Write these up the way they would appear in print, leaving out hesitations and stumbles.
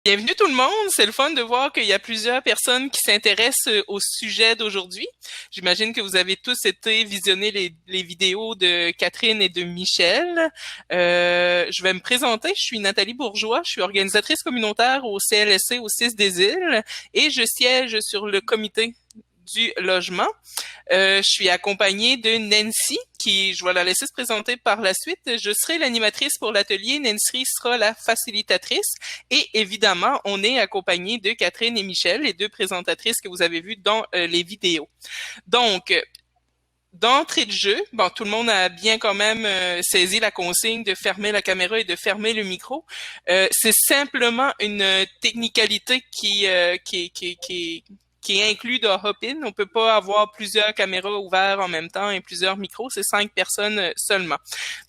Bienvenue tout le monde, c'est le fun de voir qu'il y a plusieurs personnes qui s'intéressent au sujet d'aujourd'hui. J'imagine que vous avez tous été visionner les vidéos de Catherine et de Michel. Je vais me présenter, je suis Nathalie Bourgeois, je suis organisatrice communautaire au CLSC au 6 des Îles et je siège sur le comité du logement. Je suis accompagnée de Nancy, qui, je vais la laisser se présenter par la suite. Je serai l'animatrice pour l'atelier. Nancy sera la facilitatrice. Et évidemment, on est accompagné de Catherine et Michel, les deux présentatrices que vous avez vues dans les vidéos. Donc, d'entrée de jeu, bon, tout le monde a bien quand même saisi la consigne de fermer la caméra et de fermer le micro. C'est simplement une technicalité qui est inclus dans Hopin. On peut pas avoir plusieurs caméras ouvertes en même temps et plusieurs micros. C'est 5 personnes seulement.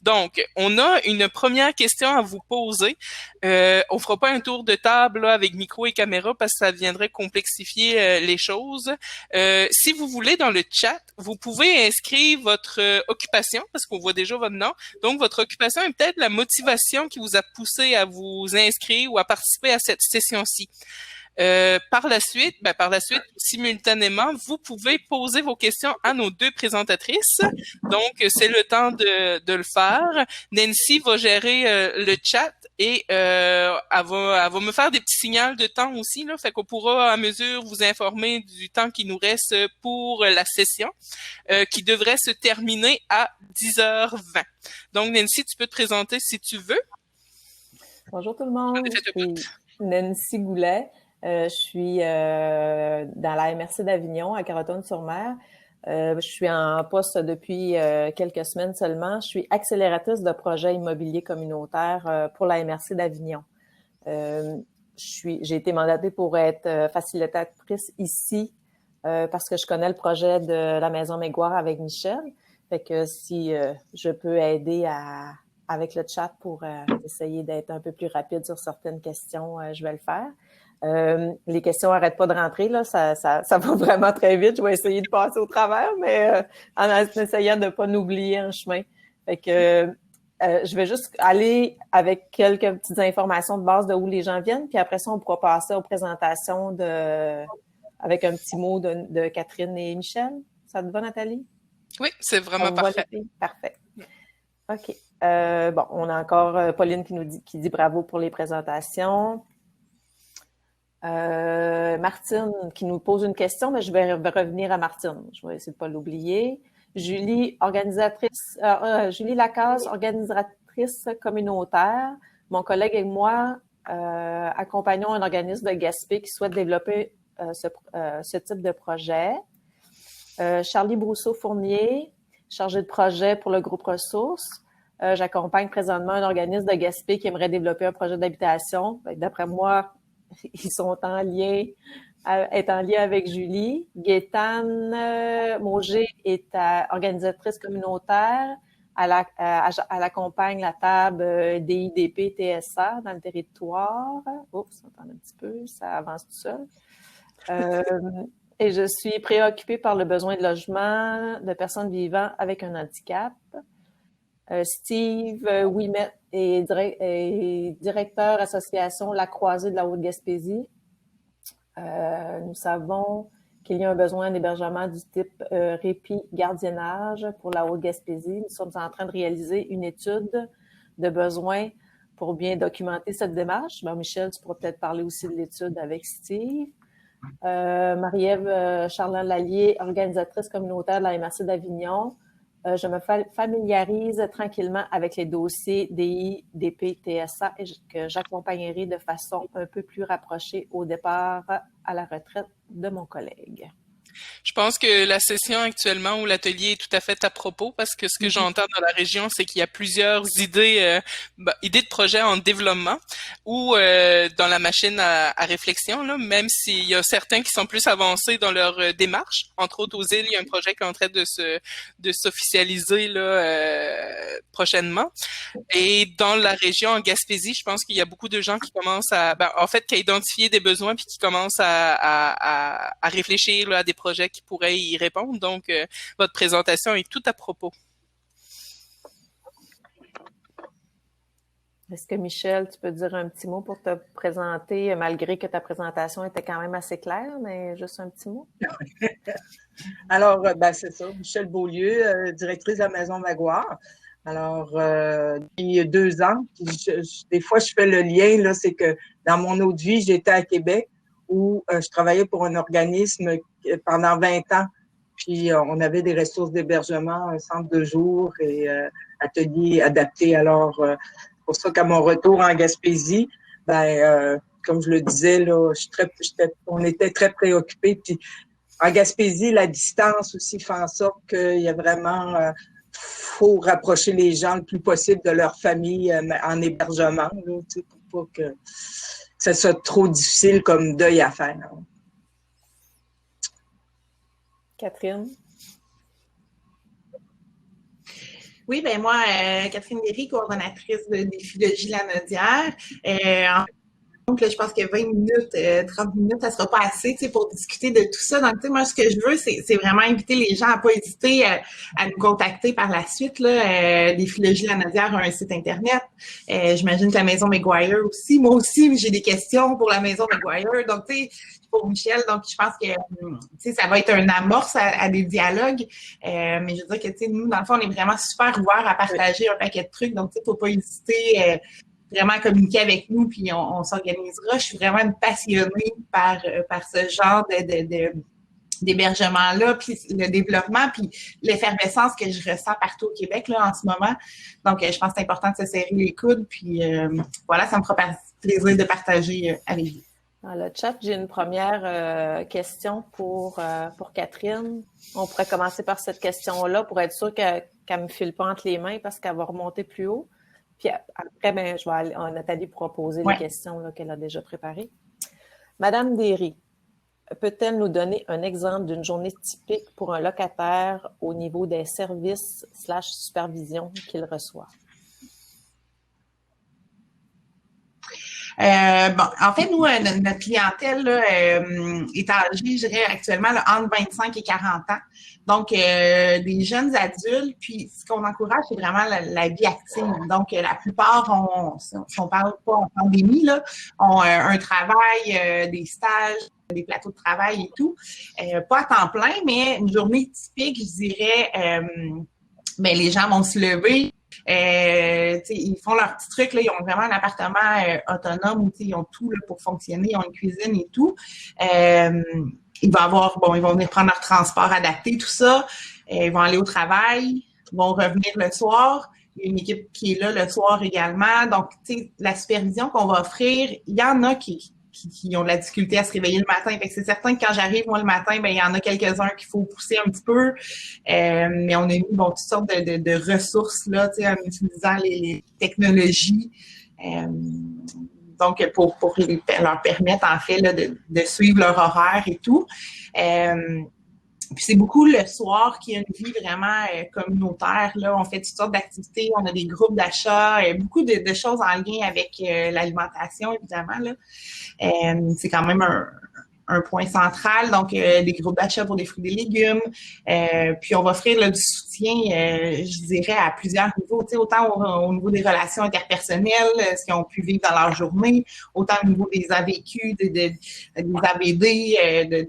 Donc, on a une première question à vous poser. On fera pas un tour de table là, avec micro et caméra parce que ça viendrait complexifier les choses. Si vous voulez, dans le chat, vous pouvez inscrire votre occupation parce qu'on voit déjà votre nom. Donc, votre occupation est peut-être la motivation qui vous a poussé à vous inscrire ou à participer à cette session-ci. Par la suite, simultanément, vous pouvez poser vos questions à nos deux présentatrices. Donc, c'est le temps de le faire. Nancy va gérer le chat et elle va me faire des petits signaux de temps aussi. Là, fait qu'on pourra à mesure vous informer du temps qui nous reste pour la session qui devrait se terminer à 10h20. Donc, Nancy, tu peux te présenter si tu veux. Bonjour tout le monde, je suis Nancy Goulet. Je suis dans la MRC d'Avignon, à Carleton-sur-Mer. Je suis en poste depuis quelques semaines seulement. Je accélératrice de projets immobiliers communautaires pour la MRC d'Avignon. J'ai été mandatée pour être facilitatrice ici parce que je connais le projet de la Maison Mégoire avec Michel. Fait que si je peux aider avec le chat pour essayer d'être un peu plus rapide sur certaines questions, je vais le faire. Les questions n'arrêtent pas de rentrer, là, ça va vraiment très vite. Je vais essayer de passer au travers, mais en essayant de ne pas nous oublier en chemin. Fait que je vais juste aller avec quelques petites informations de base de où les gens viennent, puis après ça, on pourra passer aux présentations avec un petit mot de Catherine et Michel. Ça te va, Nathalie? Oui, c'est vraiment parfait. Parfait. OK. Bon, on a encore Pauline qui dit bravo pour les présentations. Martine qui nous pose une question, mais je vais revenir à Martine. Je vais essayer de pas l'oublier. Julie Lacasse, organisatrice communautaire. Mon collègue et moi accompagnons un organisme de Gaspé qui souhaite développer ce type de projet. Charlie Brousseau-Fournier, chargé de projet pour le groupe Ressources. J'accompagne présentement un organisme de Gaspé qui aimerait développer un projet d'habitation. D'après moi, ils sont en lien avec Julie. Gaétane Mauger est organisatrice communautaire. Elle accompagne la table DIDP TSA dans le territoire. Oups, attends un petit peu, ça avance tout seul. Et je suis préoccupée par le besoin de logement de personnes vivant avec un handicap. Steve Ouimet est directeur association La Croisée de la Haute-Gaspésie. Nous savons qu'il y a un besoin d'hébergement du type répit-gardiennage pour la Haute-Gaspésie. Nous sommes en train de réaliser une étude de besoins pour bien documenter cette démarche. Ben, Michel, tu pourras peut-être parler aussi de l'étude avec Steve. Marie-Ève Charland-Lallier, organisatrice communautaire de la MRC d'Avignon. Je me familiarise tranquillement avec les dossiers DI, DP, TSA et que j'accompagnerai de façon un peu plus rapprochée au départ à la retraite de mon collègue. Je pense que la session actuellement ou l'atelier est tout à fait à propos parce que ce que j'entends dans la région, c'est qu'il y a plusieurs idées de projets en développement ou dans la machine à réflexion, là, même s'il y a certains qui sont plus avancés dans leur démarche. Entre autres, aux îles, il y a un projet qui est en train de s'officialiser là, prochainement. Et dans la région, en Gaspésie, je pense qu'il y a beaucoup de gens qui commencent qui ont identifié des besoins puis qui commencent à réfléchir là, à des projets qui pourraient y répondre. Donc, votre présentation est tout à propos. Est-ce que Michel, tu peux dire un petit mot pour te présenter, malgré que ta présentation était quand même assez claire, mais juste un petit mot? Alors, c'est ça, Michel Beaulieu, directrice de la Maison Maguire. Alors, il y a 2 ans, des fois, je fais le lien, là, c'est que dans mon autre vie, j'étais à Québec où je travaillais pour un organisme pendant 20 ans. Puis, on avait des ressources d'hébergement, un centre de jour et ateliers adaptés. Alors, c'est pour ça qu'à mon retour en Gaspésie, comme je le disais, là, on était très préoccupés. Puis, en Gaspésie, la distance aussi fait en sorte qu'il y a vraiment faut rapprocher les gens le plus possible de leur famille en hébergement, là, pour pas que ça soit trop difficile comme deuil à faire. Catherine? Oui, ben moi, Catherine Léry, coordonnatrice de Défi Logis Lanaudière. Donc, là, je pense que 20 minutes, 30 minutes, ça sera pas assez, pour discuter de tout ça. Donc, moi, ce que je veux, c'est vraiment inviter les gens à pas hésiter à nous contacter par la suite, là. Défi Logis Lanaudière a un site Internet. J'imagine que la Maison Maguire aussi. Moi aussi, j'ai des questions pour la Maison Maguire. Donc, pour Michel, donc je pense que, ça va être un amorce à des dialogues. Mais je veux dire que, nous, dans le fond, on est vraiment super ouverts à partager un paquet de trucs. Donc, faut pas hésiter vraiment communiquer avec nous, puis on s'organisera. Je suis vraiment une passionnée par ce genre d'hébergement-là, puis le développement, puis l'effervescence que je ressens partout au Québec là en ce moment. Donc, je pense que c'est important de se serrer les coudes, puis voilà, ça me fera plaisir de partager avec vous. Dans le chat, j'ai une première question pour Catherine. On pourrait commencer par cette question-là pour être sûr qu'elle ne me file pas entre les mains parce qu'elle va remonter plus haut. Puis après, je vais aller, Nathalie pourra poser les questions là, qu'elle a déjà préparées. Madame Derry, peut-elle nous donner un exemple d'une journée typique pour un locataire au niveau des services / supervision qu'il reçoit? En fait, nous, notre clientèle là, est âgée, je dirais, actuellement là, entre 25 et 40 ans. Donc, des jeunes adultes, puis ce qu'on encourage, c'est vraiment la vie active. Donc, la plupart, si on parle pas en pandémie, là, ont un travail, des stages, des plateaux de travail et tout. Pas à temps plein, mais une journée typique, je dirais, les gens vont se lever. Ils font leur petit truc, là, ils ont vraiment un appartement autonome où ils ont tout là, pour fonctionner, ils ont une cuisine et tout. Ils vont venir prendre leur transport adapté, tout ça. Ils vont aller au travail, ils vont revenir le soir. Il y a une équipe qui est là le soir également. Donc, la supervision qu'on va offrir, il y en a qui ont de la difficulté à se réveiller le matin. Fait que c'est certain que quand j'arrive, moi, le matin, il y en a quelques-uns qu'il faut pousser un petit peu. Mais on a mis toutes sortes de ressources là, en utilisant les technologies. Donc, pour leur permettre, en fait, là, de suivre leur horaire et tout. Puis c'est beaucoup le soir qui a une vie vraiment communautaire. Là, on fait toutes sortes d'activités, on a des groupes d'achat, beaucoup de choses en lien avec l'alimentation, évidemment. Là. C'est quand même un point central, donc des groupes d'achat pour des fruits et des légumes. Puis on va offrir là, du soutien, je dirais, à plusieurs niveaux, autant au niveau des relations interpersonnelles, ce qu'ils ont pu vivre dans leur journée, autant au niveau des AVQ, des ABD, de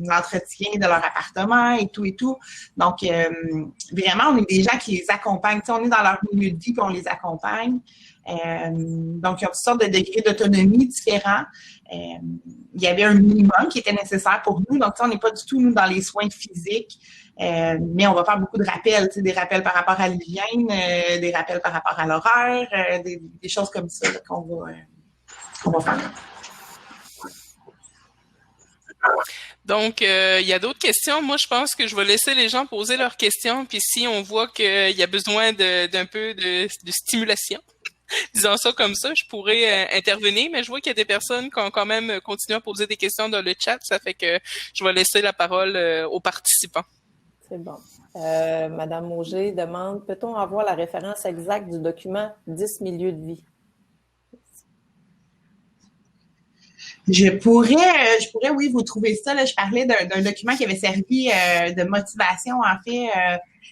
l'entretien de leur appartement et tout et tout. Donc, vraiment, on est des gens qui les accompagnent. On est dans leur milieu de vie puis on les accompagne. Donc, il y a toutes sortes de degrés d'autonomie différents. Il y avait un minimum qui était nécessaire pour nous. Donc, on n'est pas du tout, nous, dans les soins physiques, mais on va faire beaucoup de rappels, des rappels par rapport à l'hygiène, des rappels par rapport à l'horaire, des choses comme ça là, qu'on va faire. Donc, il y a d'autres questions. Moi, je pense que je vais laisser les gens poser leurs questions. Puis si on voit qu'il y a besoin d'un peu de stimulation, disons ça comme ça, je pourrais intervenir, mais je vois qu'il y a des personnes qui ont quand même continué à poser des questions dans le chat. Ça fait que je vais laisser la parole aux participants. C'est bon. Madame Auger demande, peut-on avoir la référence exacte du document 10 milieux de vie? Je pourrais, oui, vous trouver ça. Là, je parlais d'un document qui avait servi de motivation, en fait.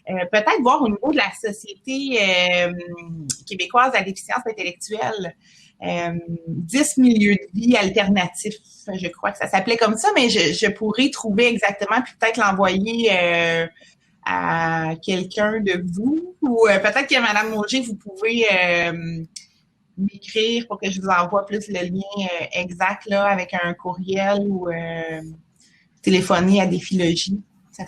Peut-être voir au niveau de la Société québécoise à déficience intellectuelle, 10 milieux de vie alternatifs, je crois que ça s'appelait comme ça, mais je pourrais trouver exactement, puis peut-être l'envoyer à quelqu'un de vous, ou peut-être que Mme Mauger, vous pouvez m'écrire pour que je vous envoie plus le lien exact là, avec un courriel ou téléphoner à Défilogie. Ça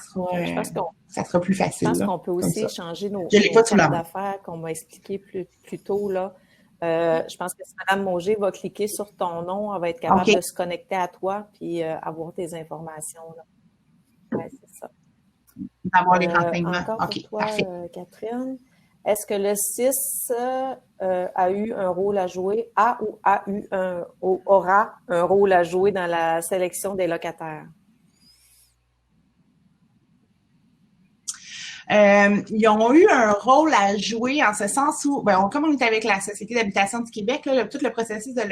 sera plus facile. Je pense qu'on peut aussi changer nos cartes d'affaires qu'on m'a expliqué plus tôt. Là. Je pense que si Mme Mauger va cliquer sur ton nom, elle va être capable de se connecter à toi puis avoir tes informations. Oui, c'est ça. D'avoir les renseignements. Encore pour toi, Catherine. Est-ce que le CIS a eu un rôle à jouer, aura un rôle à jouer dans la sélection des locataires? Ils ont eu un rôle à jouer en ce sens où, comme on est avec la Société d'habitation du Québec, là, tout le processus de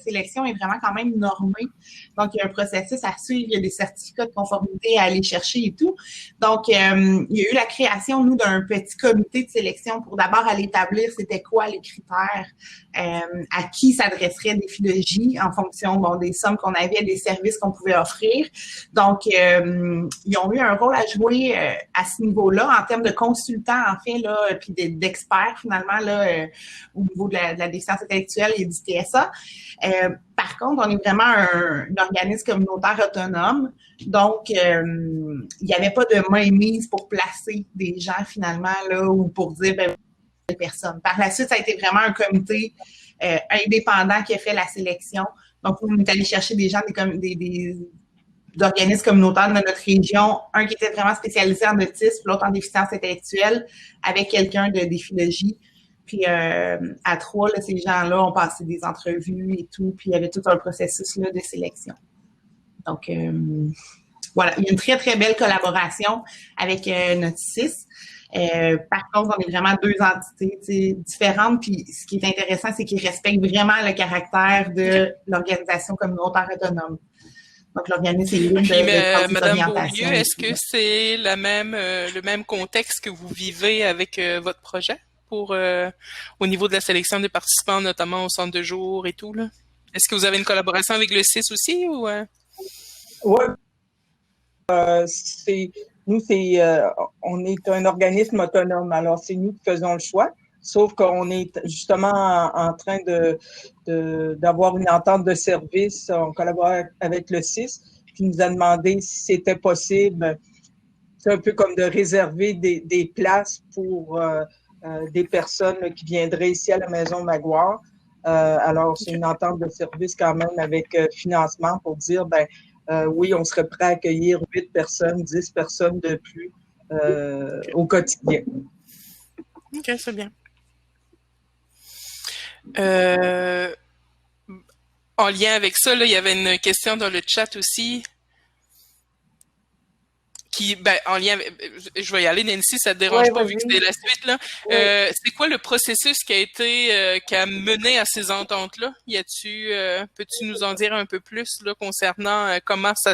sélection est vraiment quand même normé. Donc, il y a un processus à suivre, il y a des certificats de conformité à aller chercher et tout. Donc, il y a eu la création, nous, d'un petit comité de sélection pour d'abord aller établir c'était quoi les critères, à qui s'adresserait Défilogie en fonction des sommes qu'on avait, des services qu'on pouvait offrir. Donc, ils ont eu un rôle à jouer à ce niveau-là, en termes de consultants, en fait, là, puis d'experts, finalement, là, au niveau de la déficience intellectuelle et du TSA. Par contre, on est vraiment un organisme communautaire autonome. Donc, il n'y avait pas de main mise pour placer des gens, finalement, là, ou pour dire, des personnes. Par la suite, ça a été vraiment un comité indépendant qui a fait la sélection. Donc, on est allé chercher des gens, d'organismes communautaires de notre région, un qui était vraiment spécialisé en autisme, l'autre en déficience intellectuelle, avec quelqu'un de Défilogie. Puis à 3, là, ces gens-là ont passé des entrevues et tout, puis il y avait tout un processus là, de sélection. Donc, voilà, il y a une très, très belle collaboration avec notre CIS. Par contre, on est vraiment deux entités différentes, puis ce qui est intéressant, c'est qu'ils respectent vraiment le caractère de l'organisation communautaire autonome. Donc, l'organisme est libre de Madame Beaulieu, est-ce que c'est le même contexte que vous vivez avec votre projet au niveau de la sélection des participants, notamment au centre de jour et tout, là? Est-ce que vous avez une collaboration avec le CIS aussi ou? Oui. On est un organisme autonome, alors c'est nous qui faisons le choix. Sauf qu'on est justement en train d'avoir une entente de service. On collabore avec le CIS, qui nous a demandé si c'était possible. C'est un peu comme de réserver des places pour des personnes là, qui viendraient ici à la Maison Maguire. Alors, c'est une entente de service quand même avec financement pour dire, oui, on serait prêt à accueillir 8 personnes, 10 personnes de plus au quotidien. OK, c'est bien. En lien avec ça, là, il y avait une question dans le chat aussi. En lien avec, je vais y aller, Nancy, ça te dérange pas vu que c'est la suite, là. C'est quoi le processus qui a mené à ces ententes-là? Peux-tu nous en dire un peu plus, là, concernant comment ça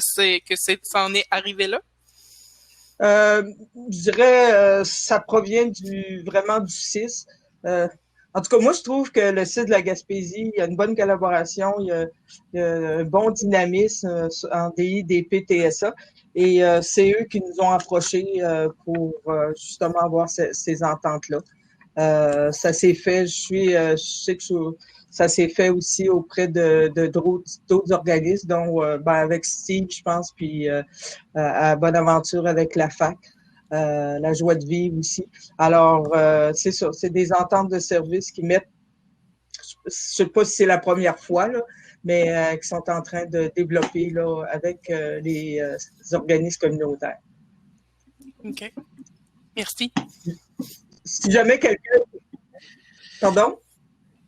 en est arrivé là? Je dirais, ça provient vraiment du CIS. En tout cas, moi, je trouve que le CIS de la Gaspésie, il y a une bonne collaboration, il y a un bon dynamisme en DI, DP, TSA. Et c'est eux qui nous ont approchés pour justement avoir ces ententes-là. Ça s'est fait, je sais que ça s'est fait aussi auprès d'autres organismes, dont avec Steve, je pense, puis à Bonaventure avec la FAC. La joie de vivre aussi. Alors, c'est ça, c'est des ententes de services qui mettent, je sais pas si c'est la première fois, là, mais qui sont en train de développer là, avec les organismes communautaires. OK. Merci. Si jamais quelqu'un... Pardon?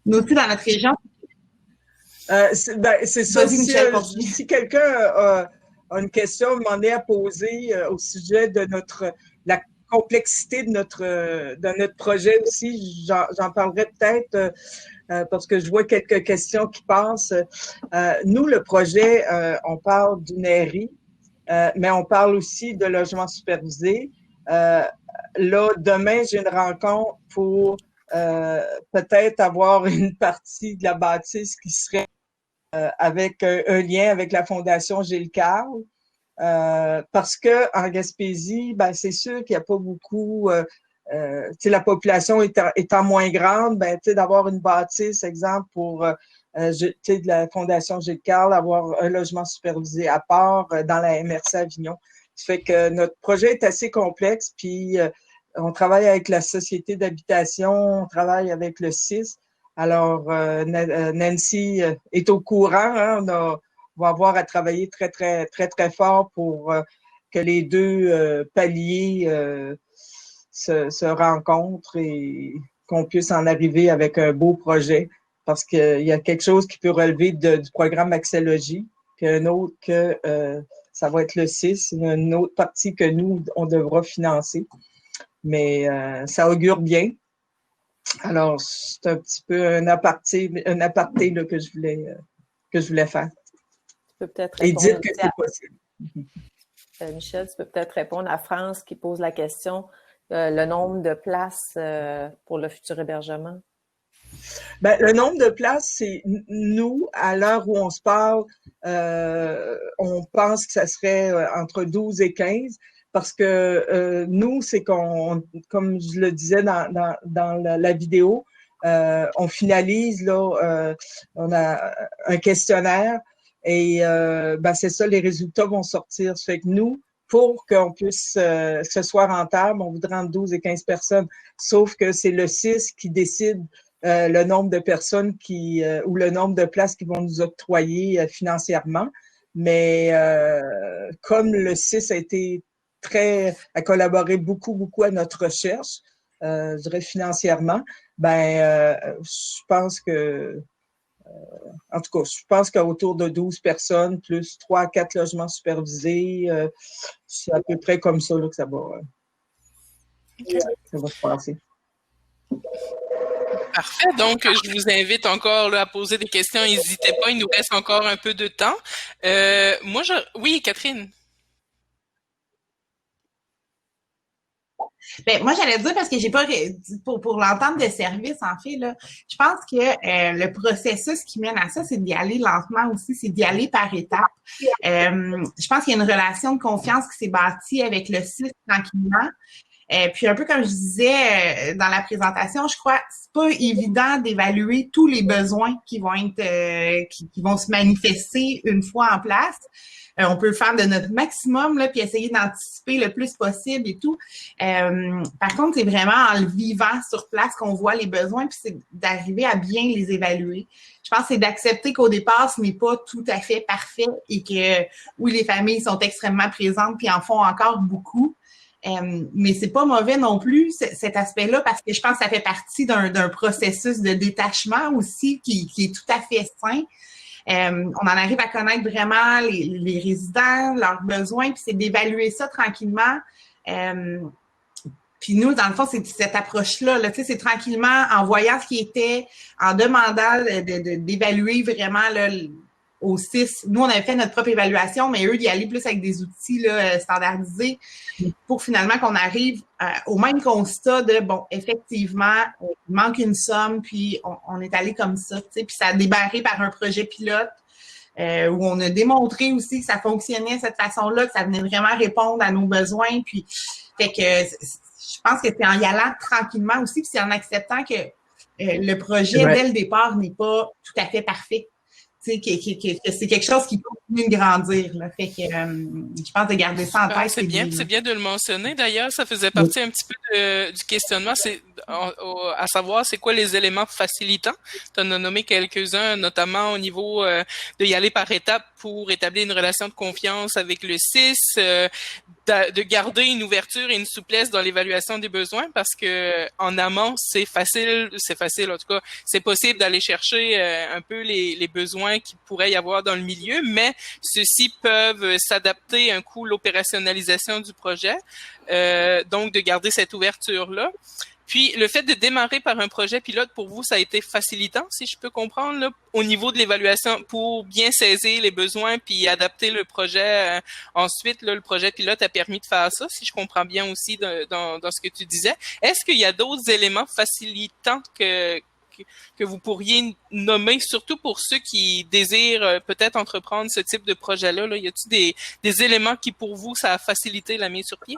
Nous aussi, dans notre région. C'est ça. Si quelqu'un a une question, m'en est à poser au sujet de la complexité de notre projet aussi. J'en parlerai peut-être parce que je vois quelques questions qui passent. Nous, le projet, on parle d'une airie, mais on parle aussi de logement supervisé. Là, demain, j'ai une rencontre pour peut-être avoir une partie de la bâtisse qui serait avec un lien avec la Fondation Gilles Carle. Parce que en Gaspésie, ben c'est sûr qu'il n'y a pas beaucoup, la population étant moins grande, ben d'avoir une bâtisse, exemple pour de la Fondation Gilles Carle, avoir un logement supervisé à part dans la MRC Avignon. Ça fait que notre projet est assez complexe, puis on travaille avec la Société d'habitation, on travaille avec le CIS. Alors, Nancy est au courant, hein, on va avoir à travailler très, très, très, très fort pour que les deux paliers se rencontrent et qu'on puisse en arriver avec un beau projet. Parce qu'il y a quelque chose qui peut relever du programme Axélogie, puis un autre que ça va être le CIS, une autre partie que nous, on devra financer. Mais ça augure bien. Alors, c'est un petit peu un aparté là, que je voulais faire. Tu peux peut-être et répondre dire que c'est possible. Michel, tu peux peut-être répondre à France qui pose la question, le nombre de places pour le futur hébergement. Ben, le nombre de places, c'est nous, à l'heure où on se parle, on pense que ça serait entre 12 et 15 parce que nous, c'est qu'on, comme je le disais dans la vidéo, on finalise, là, on a un questionnaire et ben, c'est ça, les résultats vont sortir. Ça fait que nous, pour qu'on puisse que ce soit rentable, on voudrait entre 12 et 15 personnes. Sauf que c'est le CIS qui décide le nombre de personnes ou le nombre de places qu'ils vont nous octroyer financièrement. Mais comme le CIS a collaboré beaucoup, beaucoup à notre recherche, je dirais financièrement, ben je pense que en tout cas, je pense qu'autour de 12 personnes, plus 3 à 4 logements supervisés, c'est à peu près comme ça là, que ça va se passer. Parfait. Donc, je vous invite encore là, à poser des questions. N'hésitez pas, il nous reste encore un peu de temps. Oui, Catherine. Ben, moi, j'allais dire parce que j'ai pas pour l'entente de service, en fait, là, je pense que le processus qui mène à ça, c'est d'y aller lentement aussi, c'est d'y aller par étapes. Je pense qu'il y a une relation de confiance qui s'est bâtie avec le site tranquillement. Puis un peu comme je disais dans la présentation, je crois que c'est pas évident d'évaluer tous les besoins qui vont être qui vont se manifester une fois en place. On peut faire de notre maximum là, puis essayer d'anticiper le plus possible et tout. Par contre, c'est vraiment en le vivant sur place qu'on voit les besoins, puis c'est d'arriver à bien les évaluer. Je pense que c'est d'accepter qu'au départ, ce n'est pas tout à fait parfait et que oui, les familles sont extrêmement présentes puis en font encore beaucoup. Mais c'est pas mauvais non plus, cet aspect-là, parce que je pense que ça fait partie d'un processus de détachement aussi qui est tout à fait sain. On en arrive à connaître vraiment les résidents, leurs besoins, puis c'est d'évaluer ça tranquillement. Puis nous, dans le fond, c'est cette approche-là, là, c'est tranquillement en voyant ce qui était, en demandant d'évaluer vraiment là, au CIS. Nous, on avait fait notre propre évaluation, mais eux, d'y aller plus avec des outils là, standardisés pour finalement qu'on arrive au même constat de, bon, effectivement, il manque une somme, puis on est allé comme ça, tu sais, puis ça a débarré par un projet pilote où on a démontré aussi que ça fonctionnait de cette façon-là, que ça venait vraiment répondre à nos besoins, puis fait que je pense que c'est en y allant tranquillement aussi, puis c'est en acceptant que le projet, dès le départ, n'est pas tout à fait parfait. Tu sais, que c'est quelque chose qui peut continuer de grandir. Là. Fait que je pense de garder ça en tête. C'est bien de le mentionner. D'ailleurs, ça faisait partie un petit peu du questionnement, c'est à savoir c'est quoi les éléments facilitants. Tu en as nommé quelques-uns, notamment au niveau de y aller par étapes pour établir une relation de confiance avec le CIS, de garder une ouverture et une souplesse dans l'évaluation des besoins parce que en amont, c'est facile en tout cas, c'est possible d'aller chercher un peu les besoins qu'il pourrait y avoir dans le milieu, mais ceux-ci peuvent s'adapter un coup l'opérationnalisation du projet, donc de garder cette ouverture-là. Puis, le fait de démarrer par un projet pilote, pour vous, ça a été facilitant, si je peux comprendre, là, au niveau de l'évaluation, pour bien saisir les besoins puis adapter le projet. Ensuite, là, le projet pilote a permis de faire ça, si je comprends bien aussi dans ce que tu disais. Est-ce qu'il y a d'autres éléments facilitants que vous pourriez nommer, surtout pour ceux qui désirent peut-être entreprendre ce type de projet-là? Là? Y a-t-il des éléments qui, pour vous, ça a facilité la mise sur pied?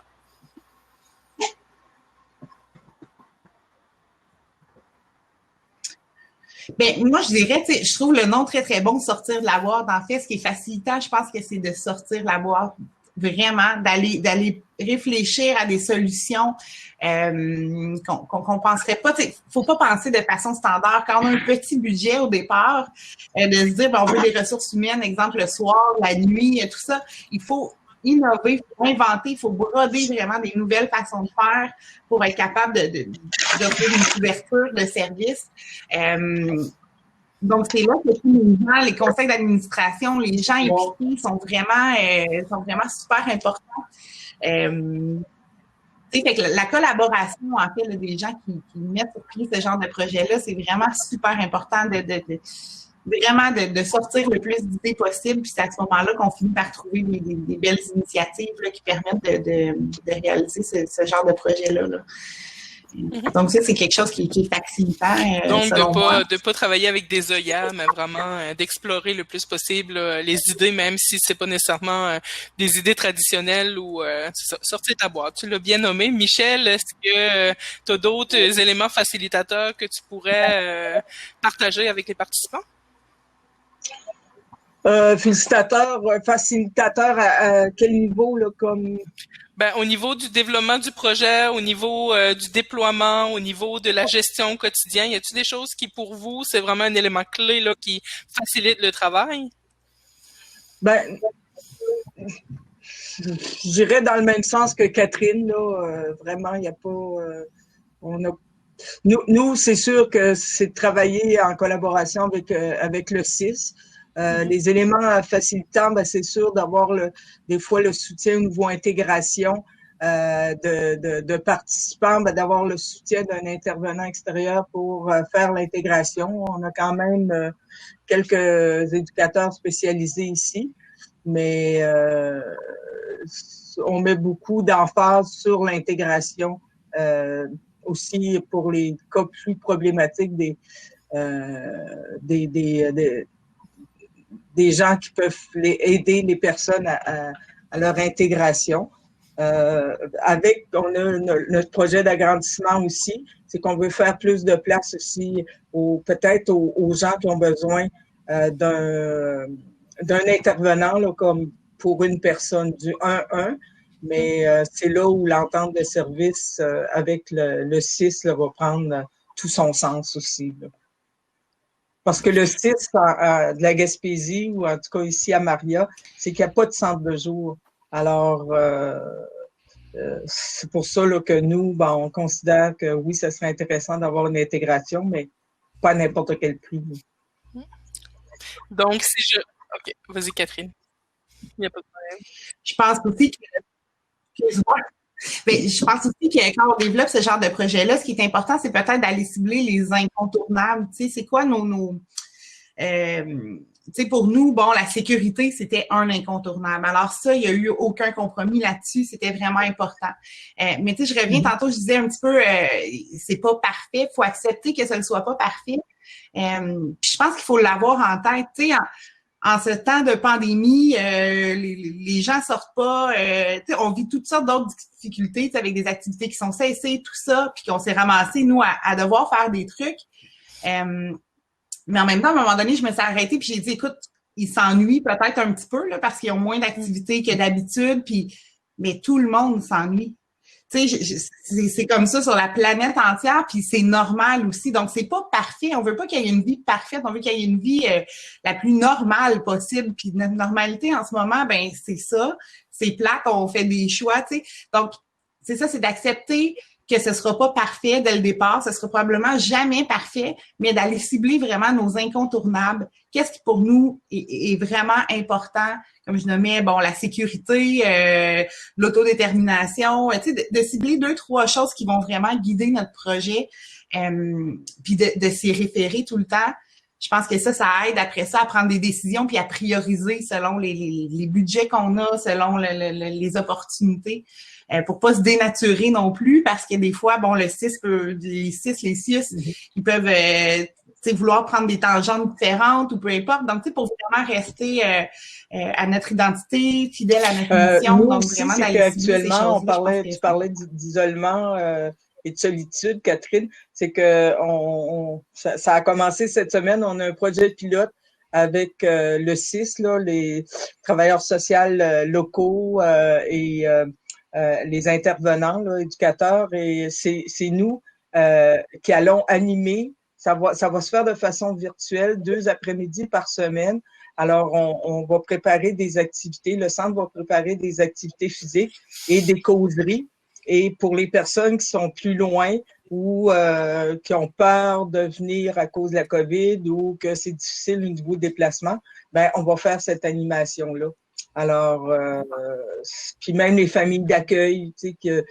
Ben, moi, je dirais, tu sais, je trouve le nom très, très bon, sortir de la boîte. En fait, ce qui est facilitant, je pense que c'est de sortir de la boîte, vraiment, d'aller réfléchir à des solutions qu'on penserait pas. Tu sais, faut pas penser de façon standard. Quand on a un petit budget au départ, de se dire, ben, on veut des ressources humaines, exemple, le soir, la nuit, tout ça, il faut innover, il faut inventer, il faut broder vraiment des nouvelles façons de faire pour être capable d'offrir une couverture de services. Donc, c'est là que tous les gens, les conseils d'administration, les gens impliqués sont vraiment super importants. Fait que la collaboration, en fait, là, des gens qui mettent sur pied ce genre de projet-là, c'est vraiment super important de sortir le plus d'idées possible, puis c'est à ce moment-là qu'on finit par trouver des belles initiatives là, qui permettent de réaliser ce genre de projet-là. Là. Donc, ça, c'est quelque chose qui est facilitant. Donc, de pas travailler avec des œillères, mais vraiment d'explorer le plus possible les idées, même si c'est pas nécessairement des idées traditionnelles ou sortir de ta boîte. Tu l'as bien nommé. Michel, est-ce que tu as d'autres éléments facilitateurs que tu pourrais partager avec les participants? Facilitateur à quel niveau, là, comme... Ben, au niveau du développement du projet, au niveau du déploiement, au niveau de la gestion au quotidien, y a-t-il des choses qui, pour vous, c'est vraiment un élément clé là qui facilite le travail? Ben, je dirais dans le même sens que Catherine, là, vraiment, il n'y a pas... Nous, c'est sûr que c'est de travailler en collaboration avec le CIS. Les éléments facilitants, ben, c'est sûr d'avoir des fois le soutien au niveau intégration de participants, ben, d'avoir le soutien d'un intervenant extérieur pour faire l'intégration. On a quand même quelques éducateurs spécialisés ici, mais on met beaucoup d'emphase sur l'intégration aussi pour les cas plus problématiques des gens qui peuvent aider les personnes à leur intégration. On a notre projet d'agrandissement aussi, c'est qu'on veut faire plus de place aussi peut-être aux gens qui ont besoin d'un intervenant là, comme pour une personne du 1-1, mais c'est là où l'entente de service avec le CIS là, va prendre tout son sens aussi. Là. Parce que le CIS de la Gaspésie, ou en tout cas ici à Maria, c'est qu'il n'y a pas de centre de jour. Alors, c'est pour ça là, que nous, ben, on considère que oui, ça serait intéressant d'avoir une intégration, mais pas à n'importe quel prix. Donc, si je... OK, vas-y Catherine. Il n'y a pas de problème. Je pense aussi je pense aussi que quand on développe ce genre de projet-là, ce qui est important, c'est peut-être d'aller cibler les incontournables. Tu sais, c'est quoi tu sais, pour nous, bon, la sécurité, c'était un incontournable. Alors ça, il n'y a eu aucun compromis là-dessus. C'était vraiment important. Mais tu sais, je reviens tantôt, je disais un petit peu, c'est pas parfait. Il faut accepter que ce ne soit pas parfait. Je pense qu'il faut l'avoir en tête. Tu sais, en ce temps de pandémie, les gens sortent pas. On vit toutes sortes d'autres difficultés avec des activités qui sont cessées, tout ça, puis qu'on s'est ramassé, nous, à devoir faire des trucs. Mais en même temps, à un moment donné, je me suis arrêtée puis j'ai dit, écoute, ils s'ennuient peut-être un petit peu là, parce qu'ils ont moins d'activités que d'habitude, mais tout le monde s'ennuie. Tu sais, c'est comme ça sur la planète entière, puis c'est normal aussi. Donc, c'est pas parfait. On veut pas qu'il y ait une vie parfaite. On veut qu'il y ait une vie la plus normale possible. Puis notre normalité en ce moment, ben c'est ça. C'est plate, on fait des choix, tu sais. Donc, c'est ça, c'est d'accepter que ce sera pas parfait dès le départ, ce sera probablement jamais parfait, mais d'aller cibler vraiment nos incontournables. Qu'est-ce qui pour nous est vraiment important, comme je nommais, bon, la sécurité, l'autodétermination, tu sais, de cibler 2-3 choses qui vont vraiment guider notre projet, puis de s'y référer tout le temps. Je pense que ça aide après ça à prendre des décisions puis à prioriser selon les budgets qu'on a, selon les opportunités. Pour pas se dénaturer non plus, parce que des fois, bon, les 6, ils peuvent vouloir prendre des tangentes différentes ou peu importe. Donc, tu sais, pour vraiment rester à notre identité, fidèle à notre mission. Nous Donc, aussi, vraiment, c'est qu'actuellement, tu parlais d'isolement et de solitude, Catherine. C'est que ça a commencé cette semaine. On a un projet pilote avec le CIS, là, les travailleurs sociaux locaux et les intervenants, là, éducateurs, et c'est nous qui allons animer. Ça va se faire de façon virtuelle, 2 après-midi par semaine. Alors, on va préparer des activités. Le centre va préparer des activités physiques et des causeries. Et pour les personnes qui sont plus loin ou qui ont peur de venir à cause de la COVID ou que c'est difficile au niveau des déplacements, ben on va faire cette animation-là. Alors, puis même les familles d'accueil, tu sais,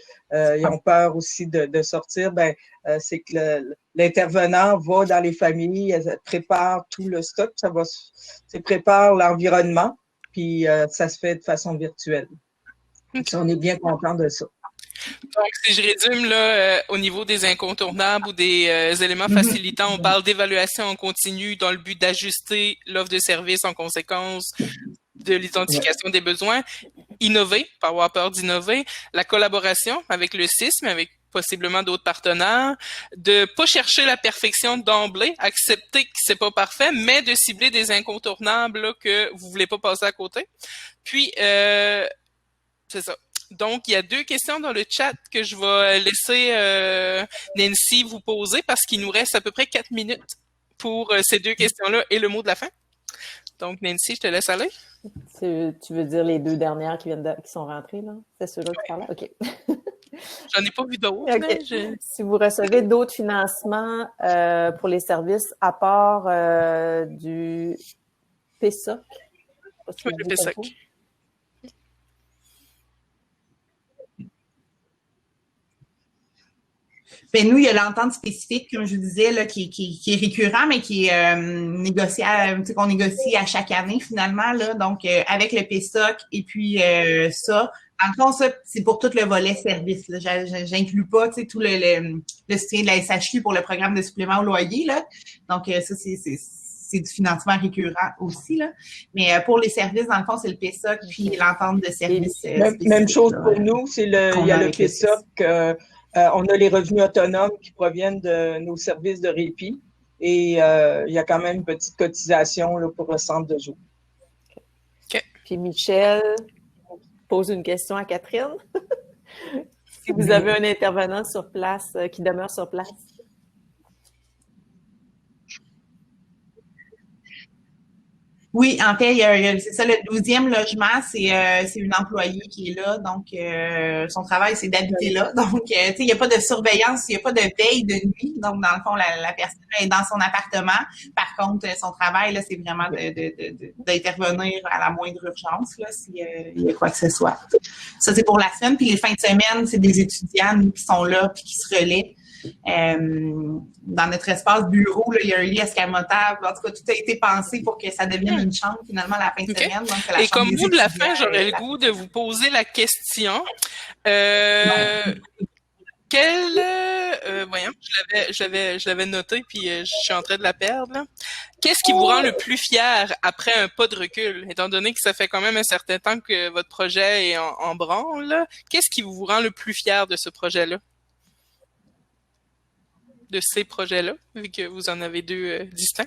ils ont peur aussi de sortir, ben c'est que l'intervenant va dans les familles, elle prépare tout le stock, prépare l'environnement, puis ça se fait de façon virtuelle. Okay. On est bien content de ça. Donc, si je résume, là, au niveau des incontournables ou des éléments facilitants, on parle d'évaluation en continu dans le but d'ajuster l'offre de service en conséquence de l'identification des besoins, innover, pas avoir peur d'innover, la collaboration avec le CIS, mais avec possiblement d'autres partenaires, de pas chercher la perfection d'emblée, accepter que c'est pas parfait, mais de cibler des incontournables là, que vous voulez pas passer à côté. Puis, c'est ça. Donc, il y a 2 questions dans le chat que je vais laisser Nancy vous poser parce qu'il nous reste à peu près 4 minutes pour ces 2 questions-là et le mot de la fin. Donc, Nancy, je te laisse aller. Tu veux dire les 2 dernières qui sont rentrées, là? C'est ceux-là que tu parlais? OK. J'en ai pas vu d'autres. Okay. Si vous recevez d'autres financements pour les services à part du PSOC. Oui, le PSOC. Ben nous, il y a l'entente spécifique, comme je vous disais, là, qui est récurrent, mais qui est négociable, qu'on négocie à chaque année finalement, là. Donc, avec le PSOC et puis ça. Dans le fond, ça, c'est pour tout le volet service. Là. J'inclus pas, tout le soutien de la SHU pour le programme de supplément au loyer, là. Donc, ça, c'est du financement récurrent aussi, là. Mais pour les services, dans le fond, c'est le PSOC puis l'entente de service. Même chose pour nous, il y a le PSOC. On a les revenus autonomes qui proviennent de nos services de répit et il y a quand même une petite cotisation là, pour le centre de jour. Okay. Puis Michel pose une question à Catherine. Si vous avez un intervenant sur place qui demeure sur place. Oui, en fait, c'est ça, le 12e logement, c'est une employée qui est là. Donc, son travail, c'est d'habiter là. Donc, tu sais, il n'y a pas de surveillance, il n'y a pas de veille de nuit. Donc, dans le fond, la personne est dans son appartement. Par contre, son travail, là, c'est vraiment d'intervenir à la moindre urgence, là, s'il y a quoi que ce soit. Ça, c'est pour la semaine. Puis les fins de semaine, c'est des étudiants qui sont là puis qui se relaient. Dans notre espace bureau, là, il y a un lit escamotable. En tout cas, tout a été pensé pour que ça devienne une chambre finalement la fin de semaine. Donc, et comme mot de la fin, j'aurais le goût de vous poser la question. Voyons, je l'avais noté puis je suis en train de la perdre. Là. Qu'est-ce qui vous rend le plus fier après un pas de recul, étant donné que ça fait quand même un certain temps que votre projet est en branle? Qu'est-ce qui vous rend le plus fier de ce projet-là? De ces projets-là, vu que vous en avez 2 distincts?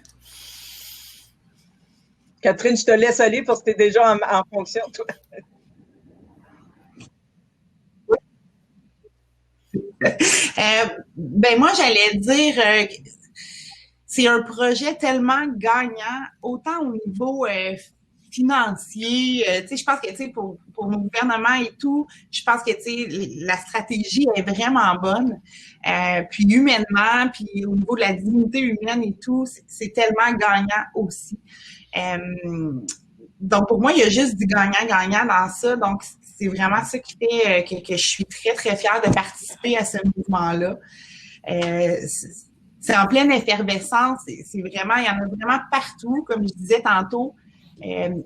Catherine, je te laisse aller parce que tu es déjà en fonction, toi. Moi, j'allais dire c'est un projet tellement gagnant, autant au niveau financier. Je pense que pour nos gouvernements et tout, je pense que la stratégie est vraiment bonne. Puis humainement, puis au niveau de la dignité humaine et tout, c'est tellement gagnant aussi. Donc, pour moi, il y a juste du gagnant-gagnant dans ça. Donc, c'est vraiment ça qui fait que je suis très, très fière de participer à ce mouvement-là. C'est en pleine effervescence. C'est vraiment, il y en a vraiment partout, comme je disais tantôt. Je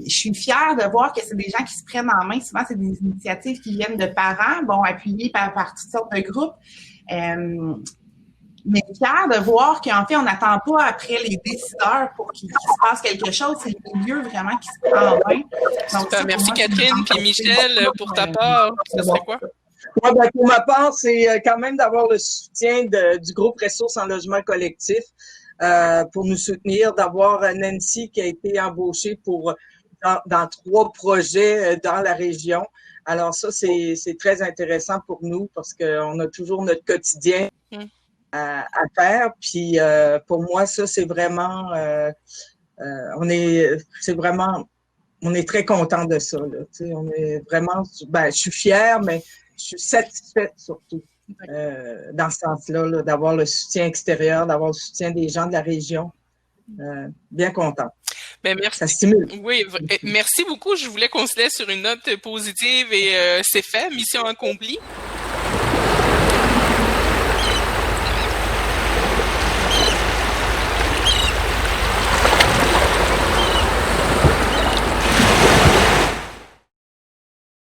suis fière de voir que c'est des gens qui se prennent en main. Souvent, c'est des initiatives qui viennent de parents, appuyées par toutes sortes de groupes. Mais fière de voir qu'en fait, on n'attend pas après les décideurs pour qu'il se passe quelque chose. C'est le milieu vraiment qui se prend en main. Donc, merci Catherine puis Michel pour ta part. Ça serait quoi? Ouais, pour ma part, c'est quand même d'avoir le soutien du groupe Ressources en logement collectif pour nous soutenir, d'avoir Nancy qui a été embauchée dans 3 projets dans la région. Alors ça, c'est très intéressant pour nous parce qu'on a toujours notre quotidien à faire. Puis pour moi, ça, c'est vraiment on est très content de ça. Là. On est vraiment, je suis fière, mais je suis satisfaite surtout dans ce sens-là, là, d'avoir le soutien extérieur, d'avoir le soutien des gens de la région. Bien content. Merci. Ça stimule. Oui, merci beaucoup. Je voulais qu'on se laisse sur une note positive et c'est fait, mission accomplie.